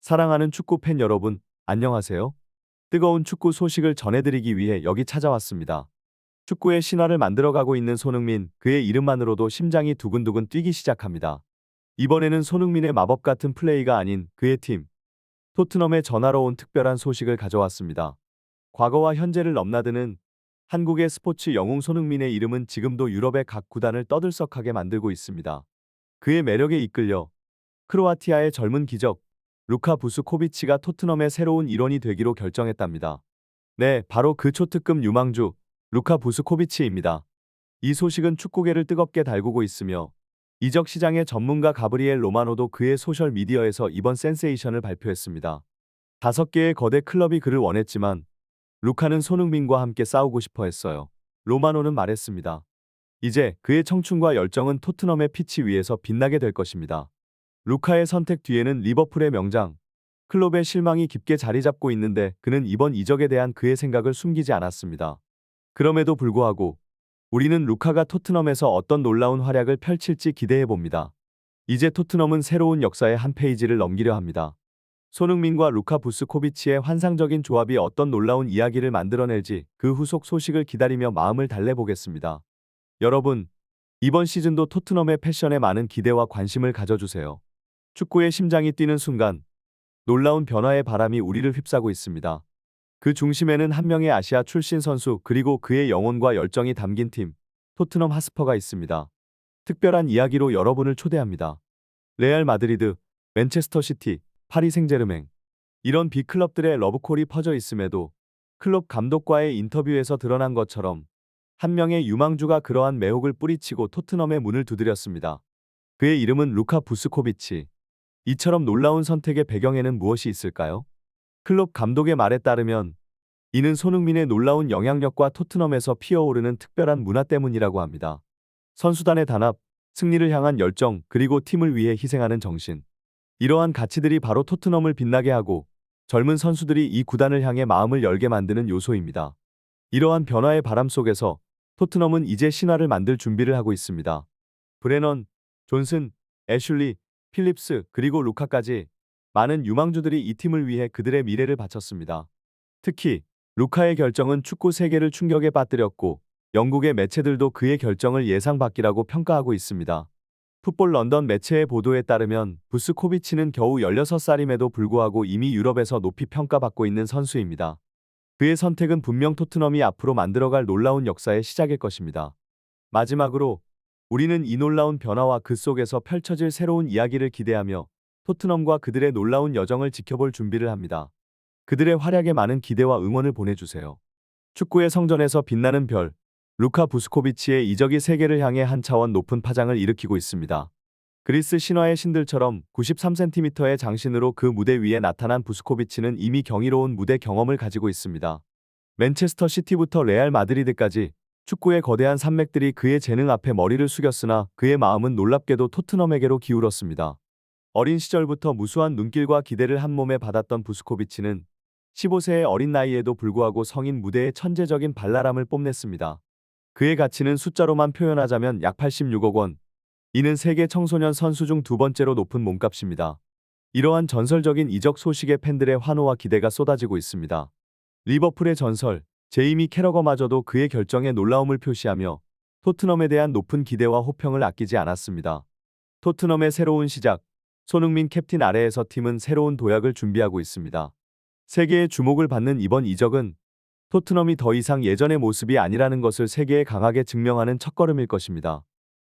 사랑하는 축구 팬 여러분, 안녕하세요. 뜨거운 축구 소식을 전해드리기 위해 여기 찾아왔습니다. 축구의 신화를 만들어가고 있는 손흥민, 그의 이름만으로도 심장이 두근두근 뛰기 시작합니다. 이번에는 손흥민의 마법 같은 플레이가 아닌 그의 팀, 토트넘에 전하러 온 특별한 소식을 가져왔습니다. 과거와 현재를 넘나드는 한국의 스포츠 영웅 손흥민의 이름은 지금도 유럽의 각 구단을 떠들썩하게 만들고 있습니다. 그의 매력에 이끌려 크로아티아의 젊은 기적, 루카 부스코비치가 토트넘의 새로운 일원이 되기로 결정했답니다. 네, 바로 그 초특급 유망주, 루카 부스코비치입니다. 이 소식은 축구계를 뜨겁게 달구고 있으며, 이적 시장의 전문가 가브리엘 로마노도 그의 소셜미디어에서 이번 센세이션을 발표했습니다. 5개의 거대 클럽이 그를 원했지만, 루카는 손흥민과 함께 싸우고 싶어 했어요. 로마노는 말했습니다. 이제 그의 청춘과 열정은 토트넘의 피치 위에서 빛나게 될 것입니다. 루카의 선택 뒤에는 리버풀의 명장, 클롭의 실망이 깊게 자리 잡고 있는데 그는 이번 이적에 대한 그의 생각을 숨기지 않았습니다. 그럼에도 불구하고 우리는 루카가 토트넘에서 어떤 놀라운 활약을 펼칠지 기대해 봅니다. 이제 토트넘은 새로운 역사의 한 페이지를 넘기려 합니다. 손흥민과 루카 부스코비치의 환상적인 조합이 어떤 놀라운 이야기를 만들어낼지 그 후속 소식을 기다리며 마음을 달래보겠습니다. 여러분, 이번 시즌도 토트넘의 패션에 많은 기대와 관심을 가져주세요. 축구의 심장이 뛰는 순간, 놀라운 변화의 바람이 우리를 휩싸고 있습니다. 그 중심에는 한 명의 아시아 출신 선수 그리고 그의 영혼과 열정이 담긴 팀, 토트넘 하스퍼가 있습니다. 특별한 이야기로 여러분을 초대합니다. 레알 마드리드, 맨체스터 시티, 파리 생제르맹. 이런 빅클럽들의 러브콜이 퍼져 있음에도 클롭 감독과의 인터뷰에서 드러난 것처럼 한 명의 유망주가 그러한 매혹을 뿌리치고 토트넘의 문을 두드렸습니다. 그의 이름은 루카 부스코비치. 이처럼 놀라운 선택의 배경에는 무엇이 있을까요? 클롭 감독의 말에 따르면 이는 손흥민의 놀라운 영향력과 토트넘에서 피어오르는 특별한 문화 때문이라고 합니다. 선수단의 단합, 승리를 향한 열정, 그리고 팀을 위해 희생하는 정신. 이러한 가치들이 바로 토트넘을 빛나게 하고 젊은 선수들이 이 구단을 향해 마음을 열게 만드는 요소입니다. 이러한 변화의 바람 속에서 토트넘은 이제 신화를 만들 준비를 하고 있습니다. 브레넌, 존슨, 애슐리, 필립스, 그리고 루카까지 많은 유망주들이 이 팀을 위해 그들의 미래를 바쳤습니다. 특히 루카의 결정은 축구 세계를 충격에 빠뜨렸고 영국의 매체들도 그의 결정을 예상 밖이라고 평가하고 있습니다. 풋볼 런던 매체의 보도에 따르면 부스코비치는 겨우 16살임에도 불구하고 이미 유럽에서 높이 평가받고 있는 선수입니다. 그의 선택은 분명 토트넘이 앞으로 만들어갈 놀라운 역사의 시작일 것입니다. 마지막으로 우리는 이 놀라운 변화와 그 속에서 펼쳐질 새로운 이야기를 기대하며 토트넘과 그들의 놀라운 여정을 지켜볼 준비를 합니다. 그들의 활약에 많은 기대와 응원을 보내주세요. 축구의 성전에서 빛나는 별, 루카 부스코비치의 이적이 세계를 향해 한 차원 높은 파장을 일으키고 있습니다. 그리스 신화의 신들처럼 93cm의 장신으로 그 무대 위에 나타난 부스코비치는 이미 경이로운 무대 경험을 가지고 있습니다. 맨체스터 시티부터 레알 마드리드까지 축구의 거대한 산맥들이 그의 재능 앞에 머리를 숙였으나 그의 마음은 놀랍게도 토트넘에게로 기울었습니다. 어린 시절부터 무수한 눈길과 기대를 한 몸에 받았던 부스코비치는 15세의 어린 나이에도 불구하고 성인 무대에 천재적인 발랄함을 뽐냈습니다. 그의 가치는 숫자로만 표현하자면 약 86억 원. 이는 세계 청소년 선수 중 2번째로 높은 몸값입니다. 이러한 전설적인 이적 소식에 팬들의 환호와 기대가 쏟아지고 있습니다. 리버풀의 전설, 제이미 캐러거마저도 그의 결정에 놀라움을 표시하며 토트넘에 대한 높은 기대와 호평을 아끼지 않았습니다. 토트넘의 새로운 시작, 손흥민 캡틴 아래에서 팀은 새로운 도약을 준비하고 있습니다. 세계의 주목을 받는 이번 이적은 토트넘이 더 이상 예전의 모습이 아니라는 것을 세계에 강하게 증명하는 첫걸음일 것입니다.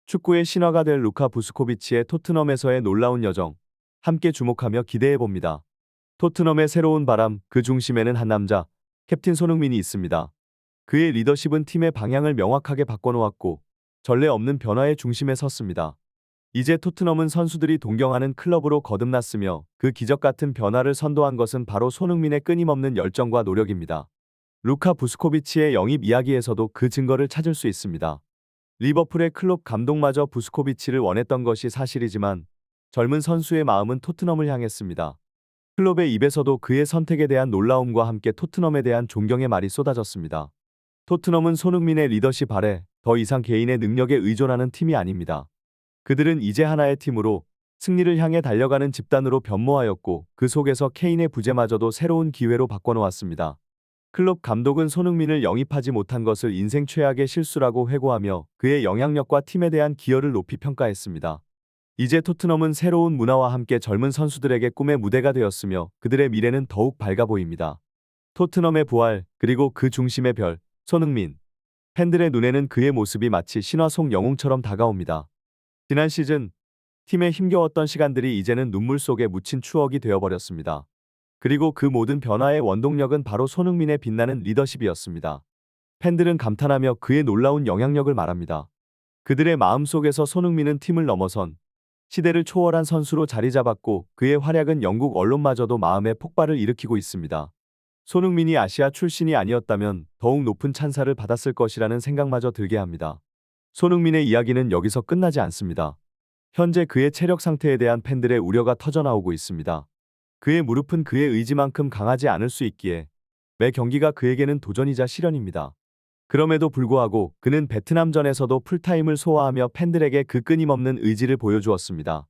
축구의 신화가 될 루카 부스코비치의 토트넘에서의 놀라운 여정, 함께 주목하며 기대해봅니다. 토트넘의 새로운 바람, 그 중심에는 한 남자, 캡틴 손흥민이 있습니다. 그의 리더십은 팀의 방향을 명확하게 바꿔놓았고 전례 없는 변화의 중심에 섰습니다. 이제 토트넘은 선수들이 동경하는 클럽으로 거듭났으며 그 기적 같은 변화를 선도한 것은 바로 손흥민의 끊임없는 열정과 노력입니다. 루카 부스코비치의 영입 이야기에서도 그 증거를 찾을 수 있습니다. 리버풀의 클롭 감독마저 부스코비치를 원했던 것이 사실이지만 젊은 선수의 마음은 토트넘을 향했습니다. 클롭의 입에서도 그의 선택에 대한 놀라움과 함께 토트넘에 대한 존경의 말이 쏟아졌습니다. 토트넘은 손흥민의 리더십 아래 더 이상 개인의 능력에 의존하는 팀이 아닙니다. 그들은 이제 하나의 팀으로 승리를 향해 달려가는 집단으로 변모하였고 그 속에서 케인의 부재마저도 새로운 기회로 바꿔놓았습니다. 클롭 감독은 손흥민을 영입하지 못한 것을 인생 최악의 실수라고 회고하며 그의 영향력과 팀에 대한 기여를 높이 평가했습니다. 이제 토트넘은 새로운 문화와 함께 젊은 선수들에게 꿈의 무대가 되었으며 그들의 미래는 더욱 밝아 보입니다. 토트넘의 부활, 그리고 그 중심의 별, 손흥민. 팬들의 눈에는 그의 모습이 마치 신화 속 영웅처럼 다가옵니다. 지난 시즌, 팀의 힘겨웠던 시간들이 이제는 눈물 속에 묻힌 추억이 되어버렸습니다. 그리고 그 모든 변화의 원동력은 바로 손흥민의 빛나는 리더십이었습니다. 팬들은 감탄하며 그의 놀라운 영향력을 말합니다. 그들의 마음속에서 손흥민은 팀을 넘어선 시대를 초월한 선수로 자리 잡았고 그의 활약은 영국 언론마저도 마음의 폭발을 일으키고 있습니다. 손흥민이 아시아 출신이 아니었다면 더욱 높은 찬사를 받았을 것이라는 생각마저 들게 합니다. 손흥민의 이야기는 여기서 끝나지 않습니다. 현재 그의 체력 상태에 대한 팬들의 우려가 터져나오고 있습니다. 그의 무릎은 그의 의지만큼 강하지 않을 수 있기에 매 경기가 그에게는 도전이자 시련입니다. 그럼에도 불구하고 그는 베트남전에서도 풀타임을 소화하며 팬들에게 그 끊임없는 의지를 보여주었습니다.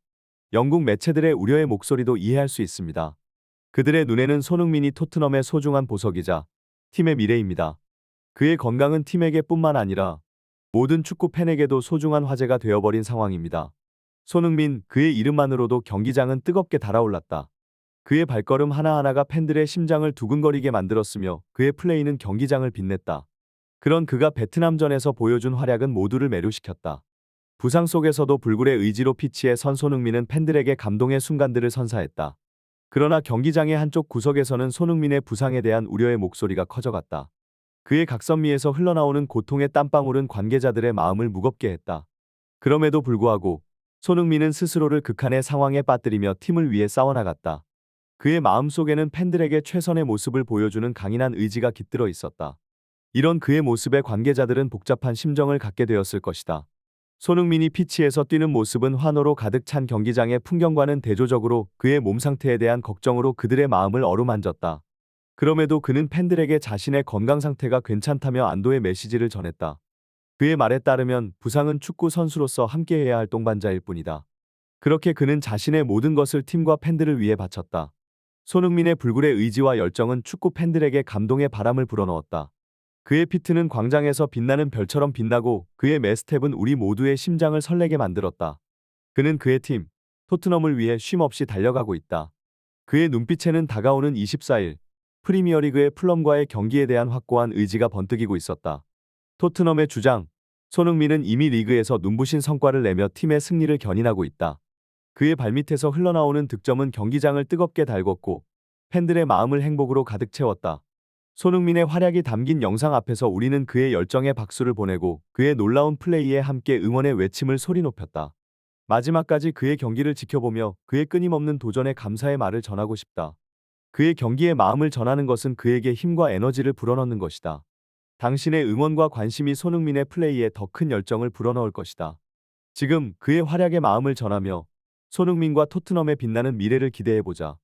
영국 매체들의 우려의 목소리도 이해할 수 있습니다. 그들의 눈에는 손흥민이 토트넘의 소중한 보석이자 팀의 미래입니다. 그의 건강은 팀에게 뿐만 아니라 모든 축구 팬에게도 소중한 화제가 되어버린 상황입니다. 손흥민, 그의 이름만으로도 경기장은 뜨겁게 달아올랐다. 그의 발걸음 하나하나가 팬들의 심장을 두근거리게 만들었으며 그의 플레이는 경기장을 빛냈다. 그런 그가 베트남전에서 보여준 활약은 모두를 매료시켰다. 부상 속에서도 불굴의 의지로 피치에 선 손흥민은 팬들에게 감동의 순간들을 선사했다. 그러나 경기장의 한쪽 구석에서는 손흥민의 부상에 대한 우려의 목소리가 커져갔다. 그의 각선미에서 흘러나오는 고통의 땀방울은 관계자들의 마음을 무겁게 했다. 그럼에도 불구하고 손흥민은 스스로를 극한의 상황에 빠뜨리며 팀을 위해 싸워나갔다. 그의 마음속에는 팬들에게 최선의 모습을 보여주는 강인한 의지가 깃들어 있었다. 이런 그의 모습에 관계자들은 복잡한 심정을 갖게 되었을 것이다. 손흥민이 피치에서 뛰는 모습은 환호로 가득 찬 경기장의 풍경과는 대조적으로 그의 몸 상태에 대한 걱정으로 그들의 마음을 어루만졌다. 그럼에도 그는 팬들에게 자신의 건강 상태가 괜찮다며 안도의 메시지를 전했다. 그의 말에 따르면 부상은 축구 선수로서 함께해야 할 동반자일 뿐이다. 그렇게 그는 자신의 모든 것을 팀과 팬들을 위해 바쳤다. 손흥민의 불굴의 의지와 열정은 축구 팬들에게 감동의 바람을 불어넣었다. 그의 피트는 광장에서 빛나는 별처럼 빛나고 그의 매 스텝은 우리 모두의 심장을 설레게 만들었다. 그는 그의 팀, 토트넘을 위해 쉼없이 달려가고 있다. 그의 눈빛에는 다가오는 24일, 프리미어리그의 풀럼과의 경기에 대한 확고한 의지가 번뜩이고 있었다. 토트넘의 주장, 손흥민은 이미 리그에서 눈부신 성과를 내며 팀의 승리를 견인하고 있다. 그의 발밑에서 흘러나오는 득점은 경기장을 뜨겁게 달궜고 팬들의 마음을 행복으로 가득 채웠다. 손흥민의 활약이 담긴 영상 앞에서 우리는 그의 열정에 박수를 보내고 그의 놀라운 플레이에 함께 응원의 외침을 소리 높였다. 마지막까지 그의 경기를 지켜보며 그의 끊임없는 도전에 감사의 말을 전하고 싶다. 그의 경기에 마음을 전하는 것은 그에게 힘과 에너지를 불어넣는 것이다. 당신의 응원과 관심이 손흥민의 플레이에 더 큰 열정을 불어넣을 것이다. 지금 그의 활약에 마음을 전하며 손흥민과 토트넘의 빛나는 미래를 기대해보자.